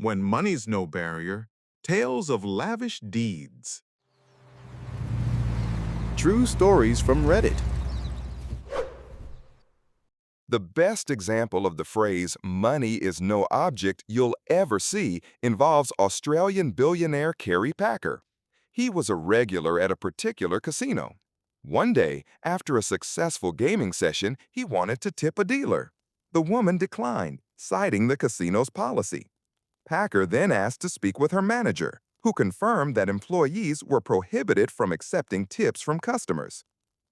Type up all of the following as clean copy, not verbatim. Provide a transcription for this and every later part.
When money's no barrier, tales of lavish deeds. True stories from Reddit. The best example of the phrase, money is no object you'll ever see, involves Australian billionaire Kerry Packer. He was a regular at a particular casino. One day, after a successful gaming session, he wanted to tip a dealer. The woman declined, citing the casino's policy. Packer then asked to speak with her manager, who confirmed that employees were prohibited from accepting tips from customers.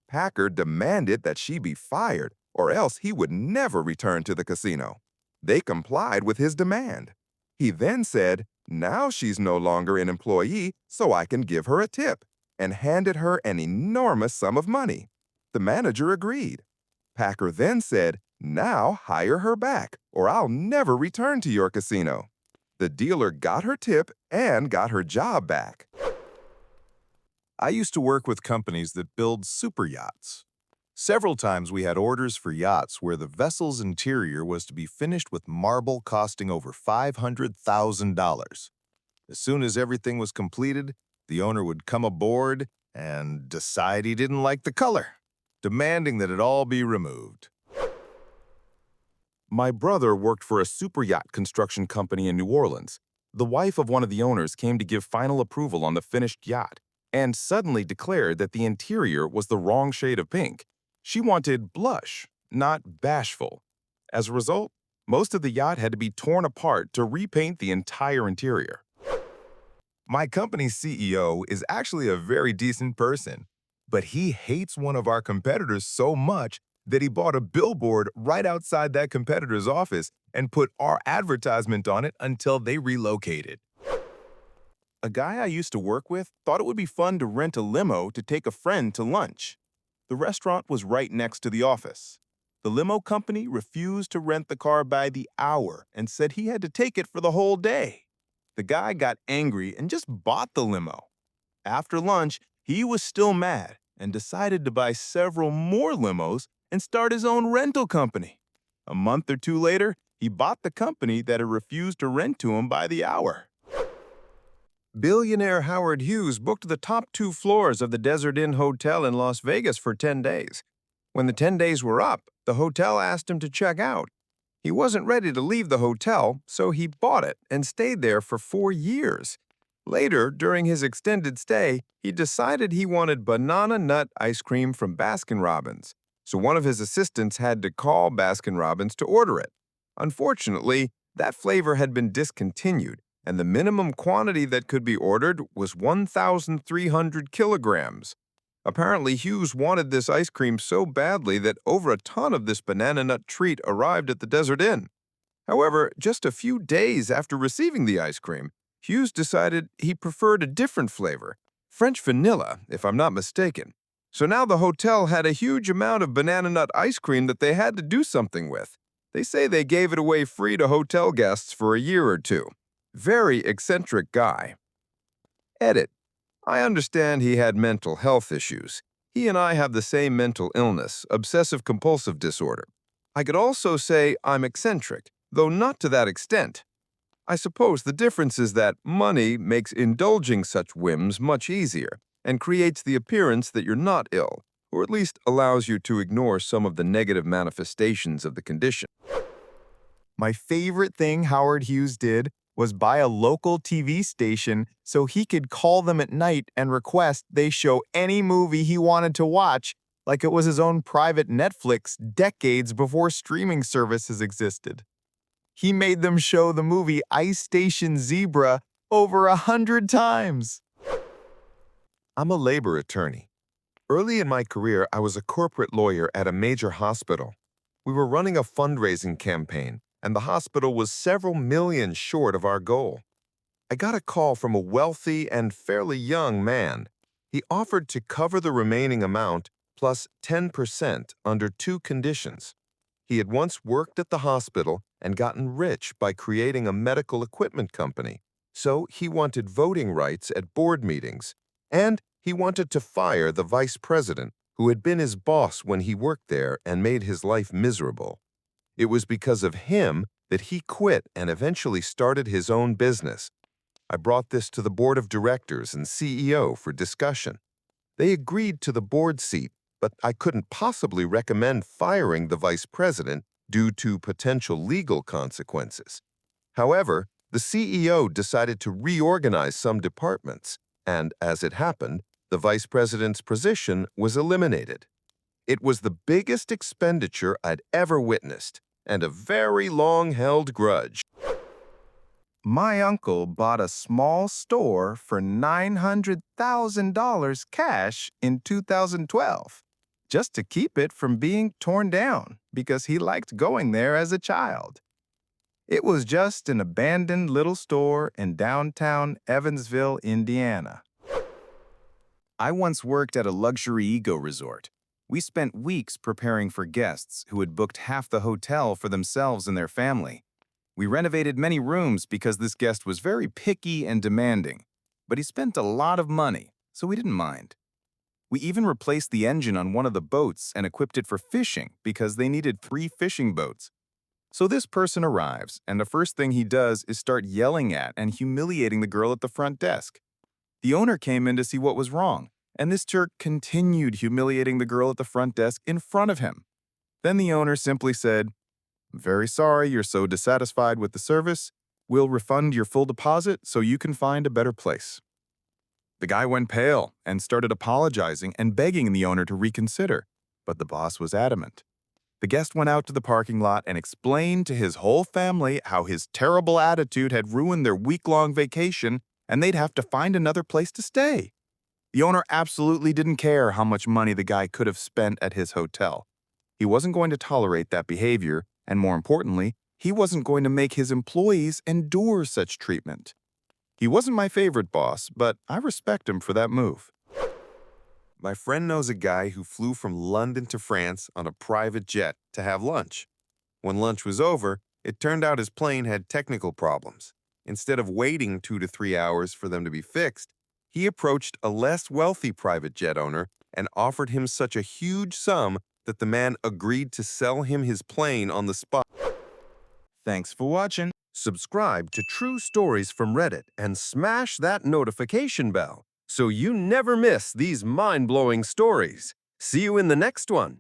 Packer demanded that she be fired, or else he would never return to the casino. They complied with his demand. He then said, "Now she's no longer an employee, so I can give her a tip," and handed her an enormous sum of money. The manager agreed. Packer then said, "Now hire her back, or I'll never return to your casino." The dealer got her tip and got her job back. I used to work with companies that build super yachts. Several times we had orders for yachts where the vessel's interior was to be finished with marble costing over $500,000. As soon as everything was completed, the owner would come aboard and decide he didn't like the color, demanding that it all be removed. My brother worked for a super yacht construction company in New Orleans. The wife of one of the owners came to give final approval on the finished yacht and suddenly declared that the interior was the wrong shade of pink. She wanted blush, not bashful. As a result, most of the yacht had to be torn apart to repaint the entire interior. My company's CEO is actually a very decent person, but he hates one of our competitors so much that he bought a billboard right outside that competitor's office and put our advertisement on it until they relocated. A guy I used to work with thought it would be fun to rent a limo to take a friend to lunch. The restaurant was right next to the office. The limo company refused to rent the car by the hour and said he had to take it for the whole day. The guy got angry and just bought the limo. After lunch, he was still mad and decided to buy several more limos and start his own rental company. A month or two later, he bought the company that had refused to rent to him by the hour. Billionaire Howard Hughes booked the top 2 floors of the Desert Inn Hotel in Las Vegas for 10 days. When the 10 days were up, the hotel asked him to check out. He wasn't ready to leave the hotel, so he bought it and stayed there for 4 years. Later, during his extended stay, he decided he wanted banana nut ice cream from Baskin-Robbins. So one of his assistants had to call Baskin-Robbins to order it. Unfortunately, that flavor had been discontinued, and the minimum quantity that could be ordered was 1,300 kilograms. Apparently, Hughes wanted this ice cream so badly that over a ton of this banana nut treat arrived at the Desert Inn. However, just a few days after receiving the ice cream, Hughes decided he preferred a different flavor, French vanilla, if I'm not mistaken. So now the hotel had a huge amount of banana nut ice cream that they had to do something with. They say they gave it away free to hotel guests for a year or two. Very eccentric guy. Edit. I understand he had mental health issues. He and I have the same mental illness, obsessive-compulsive disorder. I could also say I'm eccentric, though not to that extent. I suppose the difference is that money makes indulging such whims much easier and creates the appearance that you're not ill, or at least allows you to ignore some of the negative manifestations of the condition. My favorite thing Howard Hughes did was buy a local TV station so he could call them at night and request they show any movie he wanted to watch, like it was his own private Netflix decades before streaming services existed. He made them show the movie Ice Station Zebra over 100 times. I'm a labor attorney. Early in my career, I was a corporate lawyer at a major hospital. We were running a fundraising campaign, and the hospital was several million short of our goal. I got a call from a wealthy and fairly young man. He offered to cover the remaining amount plus 10% under 2 conditions. He had once worked at the hospital and gotten rich by creating a medical equipment company, so he wanted voting rights at board meetings, and he wanted to fire the vice president, who had been his boss when he worked there and made his life miserable. It was because of him that he quit and eventually started his own business. I brought this to the board of directors and CEO for discussion. They agreed to the board seat, but I couldn't possibly recommend firing the vice president due to potential legal consequences. However, the CEO decided to reorganize some departments, and as it happened, the vice president's position was eliminated. It was the biggest expenditure I'd ever witnessed, and a very long-held grudge. My uncle bought a small store for $900,000 cash in 2012, just to keep it from being torn down because he liked going there as a child. It was just an abandoned little store in downtown Evansville, Indiana. I once worked at a luxury eco resort. We spent weeks preparing for guests who had booked half the hotel for themselves and their family. We renovated many rooms because this guest was very picky and demanding, but he spent a lot of money, so we didn't mind. We even replaced the engine on one of the boats and equipped it for fishing because they needed 3 fishing boats. So this person arrives, and the first thing he does is start yelling at and humiliating the girl at the front desk. The owner came in to see what was wrong, and this jerk continued humiliating the girl at the front desk in front of him. Then the owner simply said, "I'm very sorry you're so dissatisfied with the service. We'll refund your full deposit so you can find a better place." The guy went pale and started apologizing and begging the owner to reconsider, but the boss was adamant. The guest went out to the parking lot and explained to his whole family how his terrible attitude had ruined their week-long vacation and they'd have to find another place to stay. The owner absolutely didn't care how much money the guy could have spent at his hotel. He wasn't going to tolerate that behavior, and more importantly, he wasn't going to make his employees endure such treatment. He wasn't my favorite boss, but I respect him for that move. My friend knows a guy who flew from London to France on a private jet to have lunch. When lunch was over, it turned out his plane had technical problems. Instead of waiting 2 to 3 hours for them to be fixed, he approached a less wealthy private jet owner and offered him such a huge sum that the man agreed to sell him his plane on the spot. Thanks for watching. Subscribe to True Stories from Reddit and smash that notification bell so you never miss these mind-blowing stories. See you in the next one.